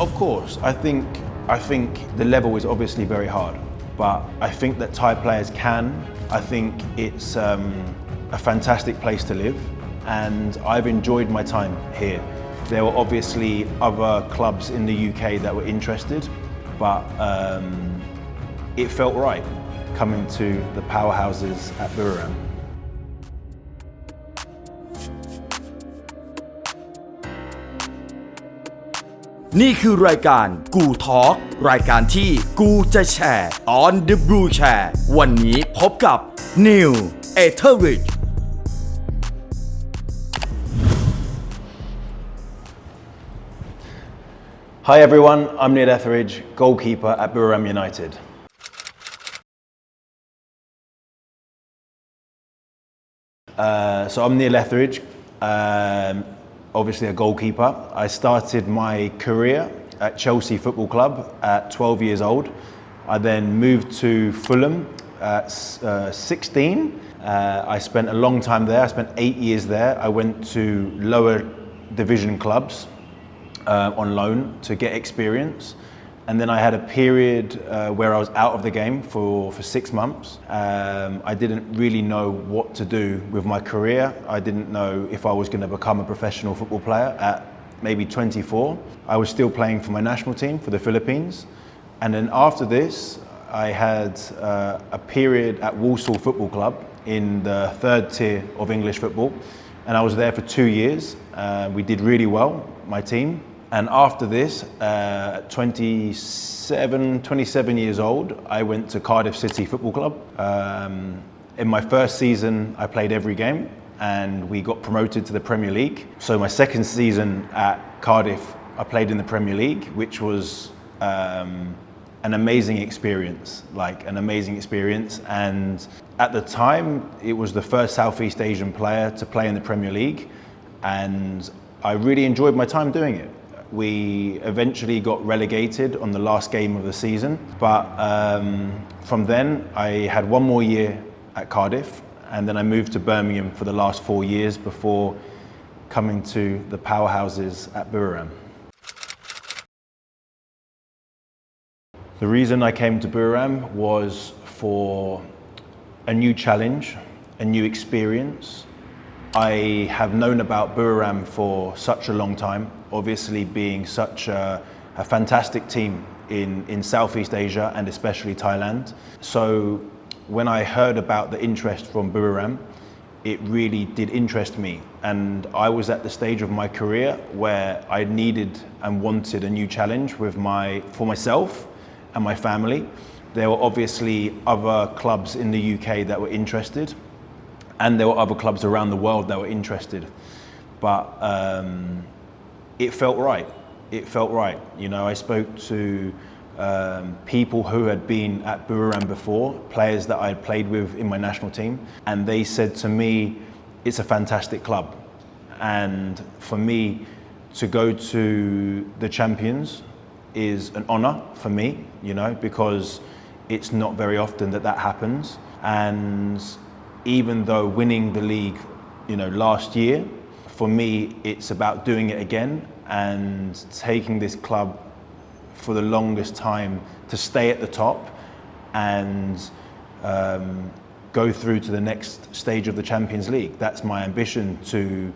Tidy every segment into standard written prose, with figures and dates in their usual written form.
Of course, I think the level is obviously very hard, but I think that Thai players can. I think it's a fantastic place to live, and I've enjoyed my time here. There were obviously other clubs in the UK that were interested, but it felt right coming to the powerhouses at Buriram. นี่คือรายการกูทอล์กรายการที่กูจะแชร์ on the blue chair วันนี้พบกับนิวเอเธอริชHi everyone, I'm Neil Etheridge, goalkeeper at Buriram United. So I'm Neil Etheridge, obviously a goalkeeper. I started my career at Chelsea Football Club at 12 years old. I then moved to Fulham at 16. I spent a long time there. I spent 8 years there. I went to lower division clubs on loan to get experience. And then I had a period where I was out of the game for 6 months. I didn't really know what to do with my career. I didn't know if I was going to become a professional football player at maybe 24. I was still playing for my national team for the Philippines. And then after this, I had a period at Walsall Football Club in the 3rd tier of English football. And I was there for 2 years. We did really well, my team. And after this, 27 years old, I went to Cardiff City Football Club. In my first season, I played every game and we got promoted to the Premier League. So my second season at Cardiff, I played in the Premier League, which was an amazing experience, And at the time, it was the first Southeast Asian player to play in the Premier League. And I really enjoyed my time doing it. We eventually got relegated on the last game of the season, but from then I had 1 more year at Cardiff, and then I moved to Birmingham for the last 4 years before coming to the powerhouses at Buriram. The reason I came to Buriram was for a new challenge, a new experience. I have known about Buriram for such a long time, obviously being such a fantastic team in Southeast Asia and especially Thailand. So when I heard about the interest from Buriram, it really did interest me. And I was at the stage of my career where I needed and wanted a new challenge for myself and my family. There were obviously other clubs in the UK that were interested. And there were other clubs around the world that were interested. But it felt right. It felt right. You know, I spoke to people who had been at Buriram before, players that I had played with in my national team, and they said to me, it's a fantastic club. And for me to go to the champions is an honour for me, you know, because it's not very often that happens. And even though winning the league, you know, last year, for me, it's about doing it again and taking this club for the longest time to stay at the top and go through to the next stage of the Champions League. That's my ambition, to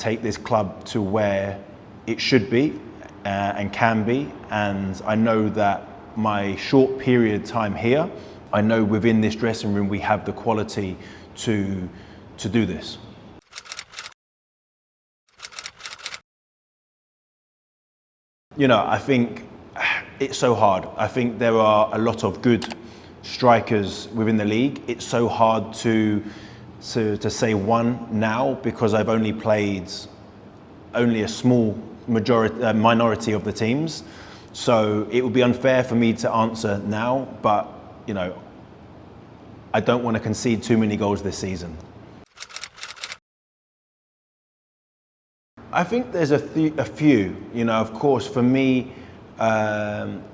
take this club to where it should be and can be. And I know that my short period time here, I know within this dressing room we have the quality to do this. You know, I think it's so hard. I think there are a lot of good strikers within the league. It's so hard to say one now because I've only played a small minority of the teams. So it would be unfair for me to answer now, but you know, I don't want to concede too many goals this season. I think there's a few, you know, of course, for me,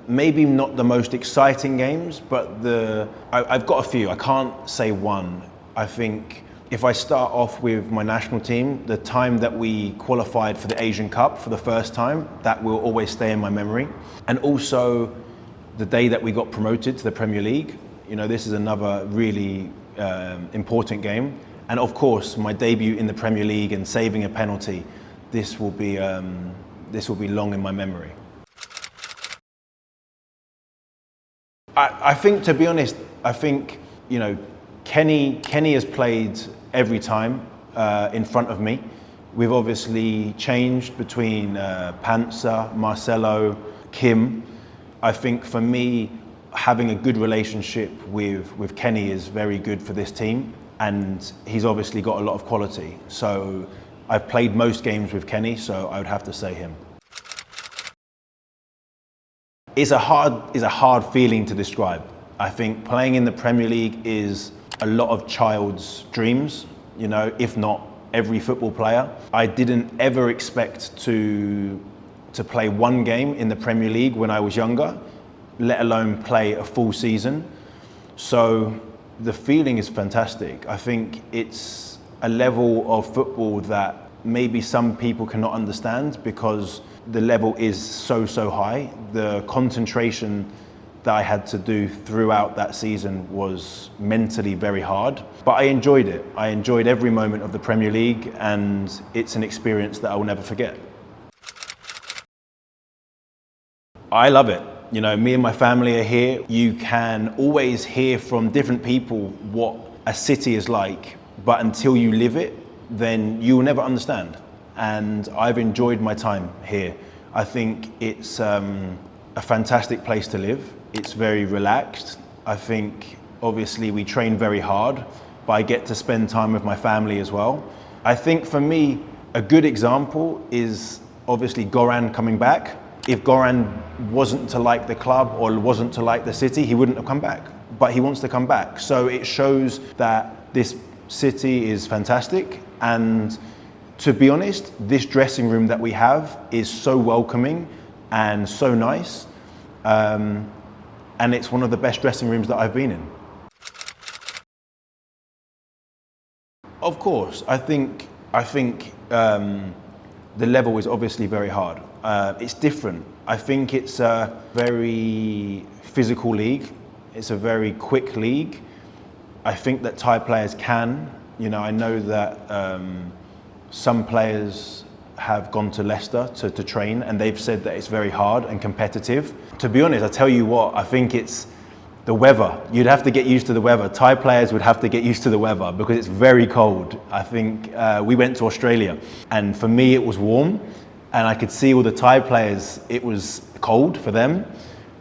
maybe not the most exciting games, but I've got a few. I can't say one. I think If I start off with my national team, the time that we qualified for the Asian Cup for the first time, that will always stay in my memory. And also the day that we got promoted to the Premier League. You know, this is another really important game. And of course, my debut in the Premier League and saving a penalty, this will be long in my memory. I think, to be honest, you know, Kenny has played every time in front of me. We've obviously changed between Panzer, Marcelo, Kim. I think for me, having a good relationship with Kenny is very good for this team, and he's obviously got a lot of quality. So I've played most games with Kenny, so I would have to say him. It's a hard feeling to describe. I think playing in the Premier League is a lot of child's dreams, you know, if not every football player. I didn't ever expect to play one game in the Premier League when I was younger, let alone play a full season. So the feeling is fantastic. I think it's a level of football that maybe some people cannot understand because the level is so high. The concentration that I had to do throughout that season was mentally very hard, but I enjoyed it. I enjoyed every moment of the Premier League, and it's an experience that I will never forget. I love it. You know, me and my family are here. You can always hear from different people what a city is like, but until you live it, then you will never understand. And I've enjoyed my time here. I think it's a fantastic place to live. It's very relaxed. I think obviously we train very hard, but I get to spend time with my family as well. I think for me, a good example is obviously Goran coming back. If Goran wasn't to like the club or wasn't to like the city, he wouldn't have come back, but he wants to come back. So it shows that this city is fantastic, and to be honest, this dressing room that we have is so welcoming and so nice. And it's one of the best dressing rooms that I've been in. Of course, I think the level is obviously very hard. It's different. I think it's a very physical league. It's a very quick league. I think that Thai players can. You know, I know that some players have gone to Leicester to train, and they've said that it's very hard and competitive. To be honest, I tell you what, I think it's the weather. You'd have to get used to the weather. Thai players would have to get used to the weather because it's very cold. I think we went to Australia, and for me it was warm, and I could see all the Thai players, it was cold for them.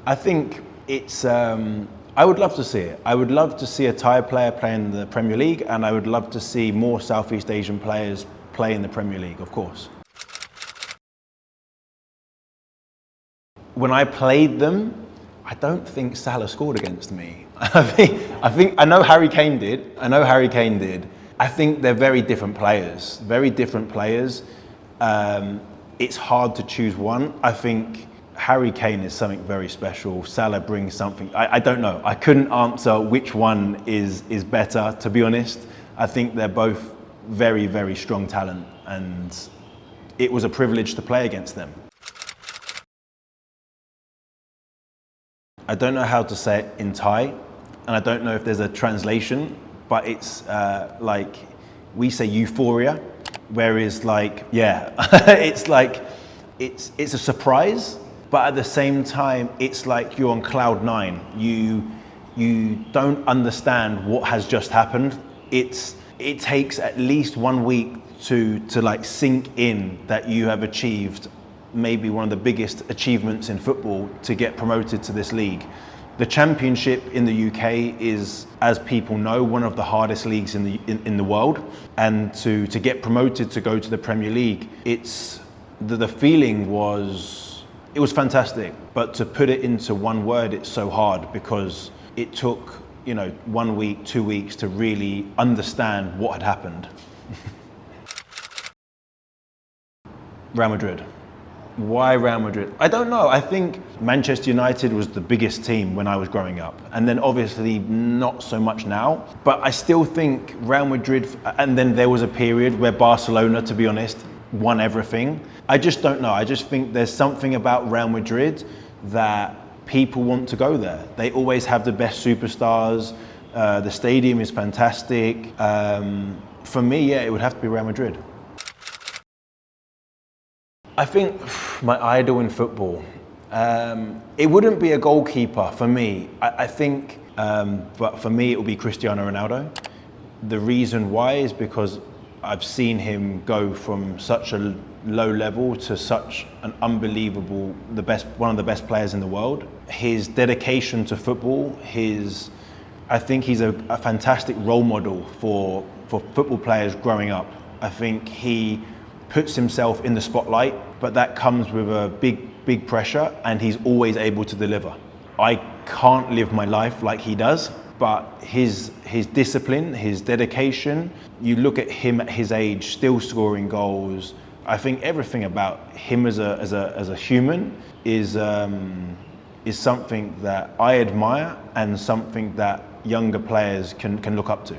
I think it's, I would love to see it. I would love to see a Thai player play in the Premier League, and I would love to see more Southeast Asian players play in the Premier League, of course. When I played them, I don't think Salah scored against me. I think I know Harry Kane did. I think they're very different players. It's hard to choose one. I think Harry Kane is something very special. Salah brings something. I don't know. I couldn't answer which one is better, to be honest. I think they're both very strong talent, and it was a privilege to play against them. I don't know how to say it in Thai, and I don't know if there's a translation, but it's like we say euphoria, whereas like, yeah, it's like, it's a surprise, but at the same time, it's like you're on cloud nine. You don't understand what has just happened. It takes at least 1 week to like sink in that you have achieved maybe one of the biggest achievements in football to get promoted to this league. The Championship in the UK is, as people know, one of the hardest leagues in the world, and to get promoted to go to the Premier League, the feeling was, it was fantastic, but to put it into one word, it's so hard because it took, you know, 1 week, 2 weeks to really understand what had happened. Real Madrid. Why Real Madrid? I don't know. I think Manchester United was the biggest team when I was growing up. And then obviously not so much now. But I still think Real Madrid, and then there was a period where Barcelona, to be honest, won everything. I just don't know. I just think there's something about Real Madrid that people want to go there. They always have the best superstars. The stadium is fantastic. For me, yeah, it would have to be Real Madrid. I think my idol in football, it wouldn't be a goalkeeper for me. I think, but for me it would be Cristiano Ronaldo. The reason why is because I've seen him go from such a low level to such an unbelievable, one of the best players in the world. His dedication to football, I think he's a fantastic role model for football players growing up. I think he puts himself in the spotlight, but that comes with a big pressure, and he's always able to deliver. I can't live my life like he does, but his discipline, his dedication, you look at him at his age, still scoring goals. I think everything about him as a human is something that I admire and something that younger players can look up to.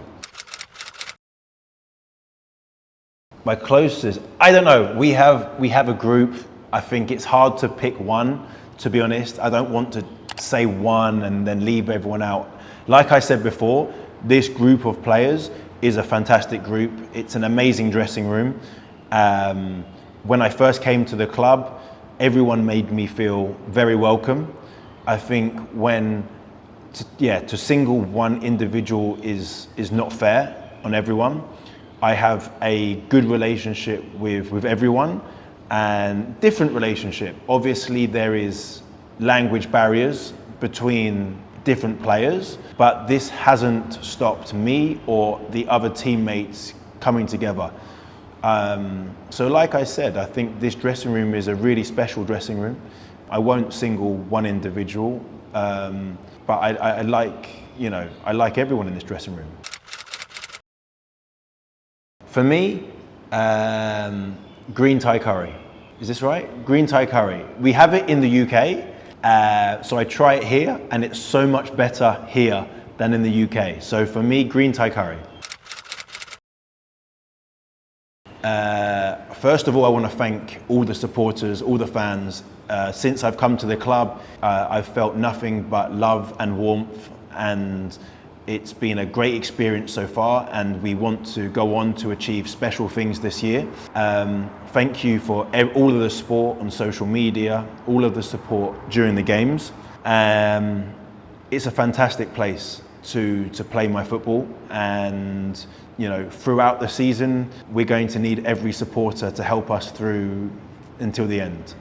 My closest, I don't know, we have a group. I think it's hard to pick one, to be honest. I don't want to say one and then leave everyone out. Like I said before, this group of players is a fantastic group. It's an amazing dressing room. When I first came to the club, everyone made me feel very welcome. I think to single one individual is not fair on everyone. I have a good relationship with everyone, and different relationship. Obviously there is language barriers between different players, but this hasn't stopped me or the other teammates coming together. So like I said, I think this dressing room is a really special dressing room. I won't single one individual, but I like everyone in this dressing room. For me, green Thai curry. Is this right? Green Thai curry. We have it in the UK, so I try it here, and it's so much better here than in the UK. So for me, green Thai curry. First of all, I want to thank all the supporters, all the fans. Since I've come to the club, I've felt nothing but love and warmth, and it's been a great experience so far, and we want to go on to achieve special things this year. Thank you for all of the support on social media, all of the support during the games. It's a fantastic place to play my football, and throughout the season we're going to need every supporter to help us through until the end.